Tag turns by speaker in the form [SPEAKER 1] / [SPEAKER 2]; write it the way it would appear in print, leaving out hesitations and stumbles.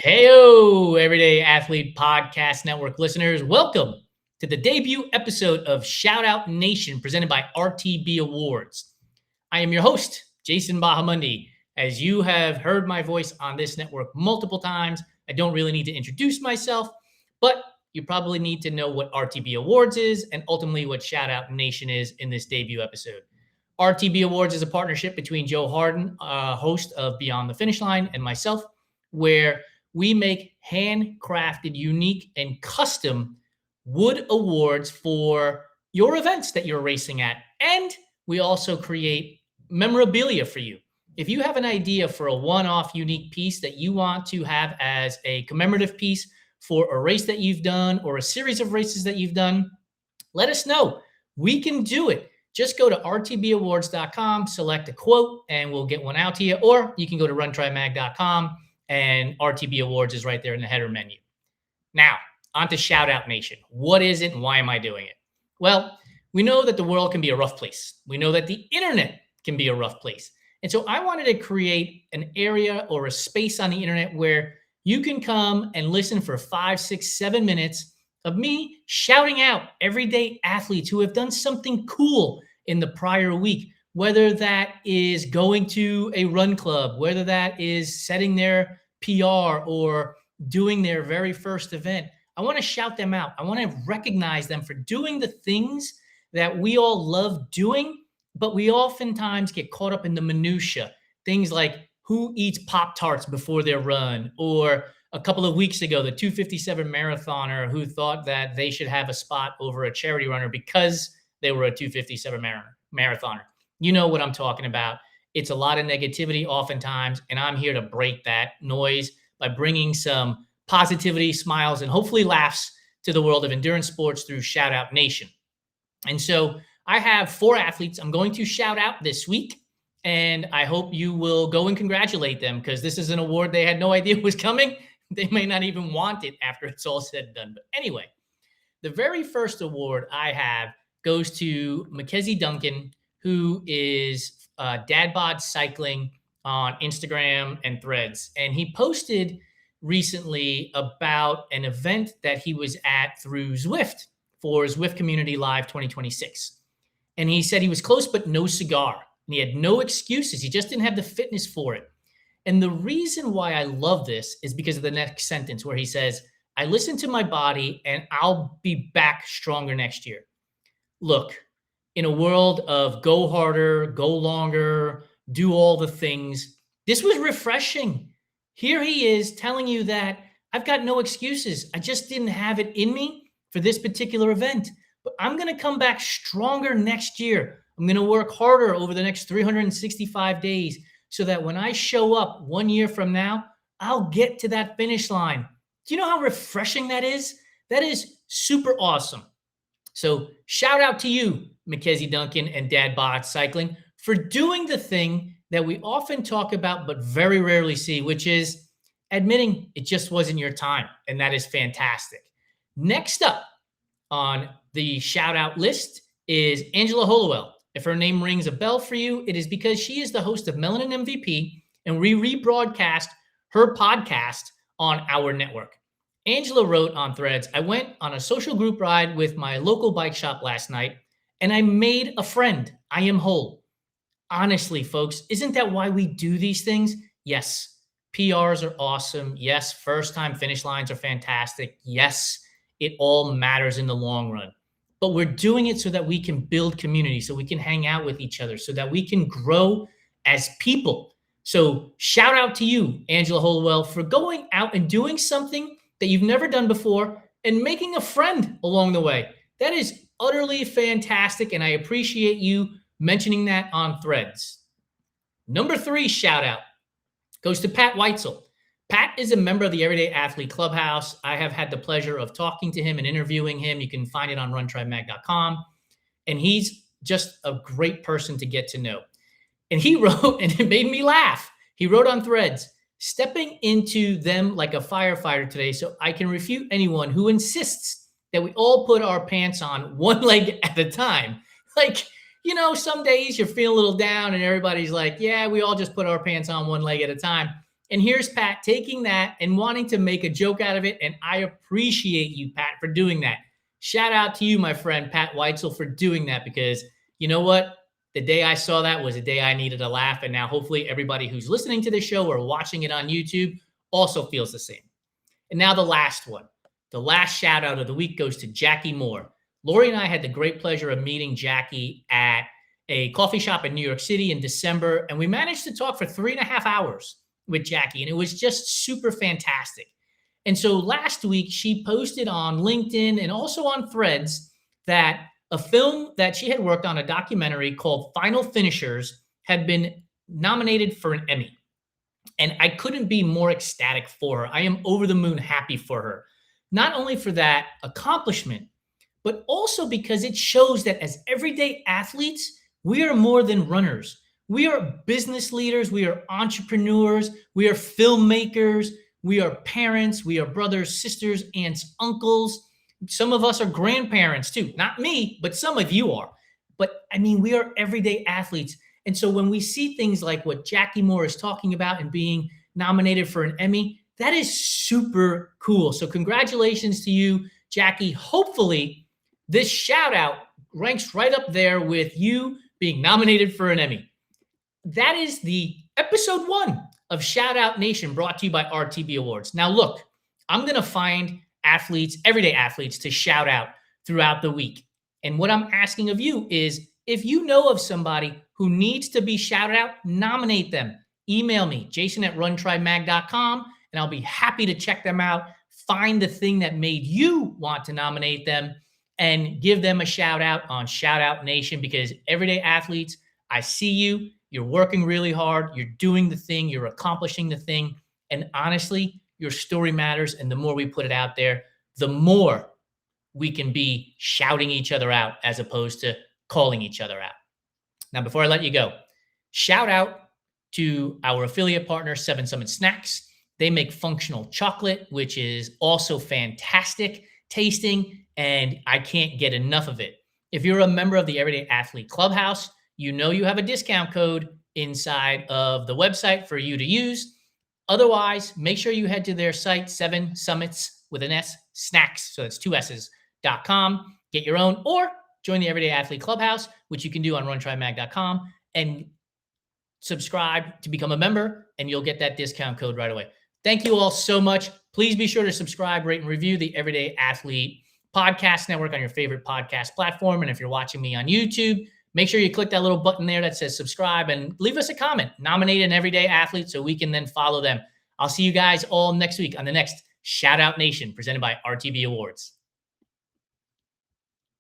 [SPEAKER 1] Heyo, Everyday Athlete Podcast Network listeners. Welcome to the debut episode of Shoutout Nation presented by RTB Awards. I am your host, Jason Bahamundi. As you have heard my voice on this network multiple times, I don't really need to introduce myself, but you probably need to know what RTB Awards is and ultimately what Shoutout Nation is in this debut episode. RTB Awards is a partnership between Joe Harden, host of Beyond the Finish Line, and myself, where we make handcrafted, unique, and custom wood awards for your events that you're racing at. And we also create memorabilia for you. If you have an idea for a one-off unique piece that you want to have as a commemorative piece for a race that you've done or a series of races that you've done, let us know. We can do it. Just go to rtbawards.com, select a quote, and we'll get one out to you. Or you can go to runtrimag.com, and RTB Awards is right there in the header menu. Now, on to Shoutout Nation. What is it and why am I doing it? Well, we know that the world can be a rough place. We know that the internet can be a rough place. And so I wanted to create an area or a space on the internet where you can come and listen for 5, 6, 7 minutes of me shouting out everyday athletes who have done something cool in the prior week, whether that is going to a run club, whether that is setting their PR or doing their very first event. I want to shout them out. I want to recognize them for doing the things that we all love doing, but we oftentimes get caught up in the minutia. Things like who eats Pop-Tarts before their run, or a couple of weeks ago, the 257 marathoner who thought that they should have a spot over a charity runner because they were a 257 marathoner. You know what I'm talking about. It's a lot of negativity oftentimes, and I'm here to break that noise by bringing some positivity, smiles, and hopefully laughs to the world of endurance sports through Shoutout Nation. And so I have 4 athletes I'm going to shout out this week, and I hope you will go and congratulate them because this is an award they had no idea was coming. They may not even want it after it's all said and done. But anyway, the very first award I have goes to Mackenzie Duncan, who is Dad Bod Cycling on Instagram and Threads. And he posted recently about an event that he was at through Zwift for Zwift Community Live 2026. And he said he was close, but no cigar. And he had no excuses. He just didn't have the fitness for it. And the reason why I love this is because of the next sentence where he says, I listen to my body and I'll be back stronger next year. Look, in a world of go harder, go longer, do all the things, this was refreshing. Here he is telling you that I've got no excuses. I just didn't have it in me for this particular event, but I'm going to come back stronger next year. I'm going to work harder over the next 365 days so that when I show up 1 year from now, I'll get to that finish line. Do you know how refreshing that is? That is super awesome. So shout out to you, Mackenzie Duncan and Dad Bod Cycling, for doing the thing that we often talk about but very rarely see, which is admitting it just wasn't your time. And that is fantastic. Next up on the shout out list is Angela Hollowell. If her name rings a bell for you, it is because she is the host of Melanin MVP, and we rebroadcast her podcast on our network. Angela wrote on Threads, I went on a social group ride with my local bike shop last night, and I made a friend. I am whole. Honestly, folks, isn't that why we do these things? Yes, PRs are awesome. Yes, first-time finish lines are fantastic. Yes, it all matters in the long run. But we're doing it so that we can build community, so we can hang out with each other, so that we can grow as people. So shout out to you, Angela Hollowell, for going out and doing something that you've never done before and making a friend along the way. That is utterly fantastic, and I appreciate you mentioning that on Threads. Number 3 shout out goes to Pat Weitzel. Pat is a member of the Everyday Athlete Clubhouse. I have had the pleasure of talking to him and interviewing him. You can find it on runtrimag.com. And he's just a great person to get to know. And he wrote, and it made me laugh. He wrote on Threads, stepping into them like a firefighter today so I can refute anyone who insists that we all put our pants on one leg at a time. Like, you know, some days you're feeling a little down and everybody's like, yeah, we all just put our pants on one leg at a time. And here's Pat taking that and wanting to make a joke out of it. And I appreciate you, Pat, for doing that. Shout out to you, my friend, Pat Weitzel, for doing that, because you know what? The day I saw that was the day I needed a laugh. And now hopefully everybody who's listening to this show or watching it on YouTube also feels the same. And now the last one. The last shout out of the week goes to Jackie Moore. Lori and I had the great pleasure of meeting Jackie at a coffee shop in New York City in December. And we managed to talk for 3.5 hours with Jackie. And it was just super fantastic. And so last week, she posted on LinkedIn and also on Threads that a film that she had worked on, a documentary called Final Finishers, had been nominated for an Emmy. And I couldn't be more ecstatic for her. I am over the moon happy for her. Not only for that accomplishment, but also because it shows that as everyday athletes, we are more than runners. We are business leaders. We are entrepreneurs. We are filmmakers. We are parents. We are brothers, sisters, aunts, uncles. Some of us are grandparents too. Not me, but some of you are. But I mean, we are everyday athletes. And so when we see things like what Jackie Moore is talking about and being nominated for an Emmy, that is super cool. So congratulations to you, Jackie. Hopefully this shout out ranks right up there with you being nominated for an Emmy. That is the episode 1 of Shoutout Nation, brought to you by RTB Awards. Now look, I'm going to find athletes, everyday athletes, to shout out throughout the week. And what I'm asking of you is, if you know of somebody who needs to be shouted out, nominate them. Email me, jason@runtrimag.com, and I'll be happy to check them out, find the thing that made you want to nominate them, and give them a shout out on Shoutout Nation, because everyday athletes, I see you. You're working really hard. You're doing the thing. You're accomplishing the thing. And honestly, your story matters. And the more we put it out there, the more we can be shouting each other out as opposed to calling each other out. Now, before I let you go, shout out to our affiliate partner, 7 Summit Snacks. They make functional chocolate, which is also fantastic tasting, and I can't get enough of it. If you're a member of the Everyday Athlete Clubhouse, you know you have a discount code inside of the website for you to use. Otherwise, make sure you head to their site, 7 Summits with an S, snacks, so it's 2 S's.com. Get your own, or join the Everyday Athlete Clubhouse, which you can do on runtrimag.com, and subscribe to become a member, and you'll get that discount code right away. Thank you all so much. Please be sure to subscribe, rate, and review the Everyday Athlete Podcast Network on your favorite podcast platform. And if you're watching me on YouTube, make sure you click that little button there that says subscribe and leave us a comment. Nominate an everyday athlete so we can then follow them. I'll see you guys all next week on the next Shoutout Nation presented by RTB Awards.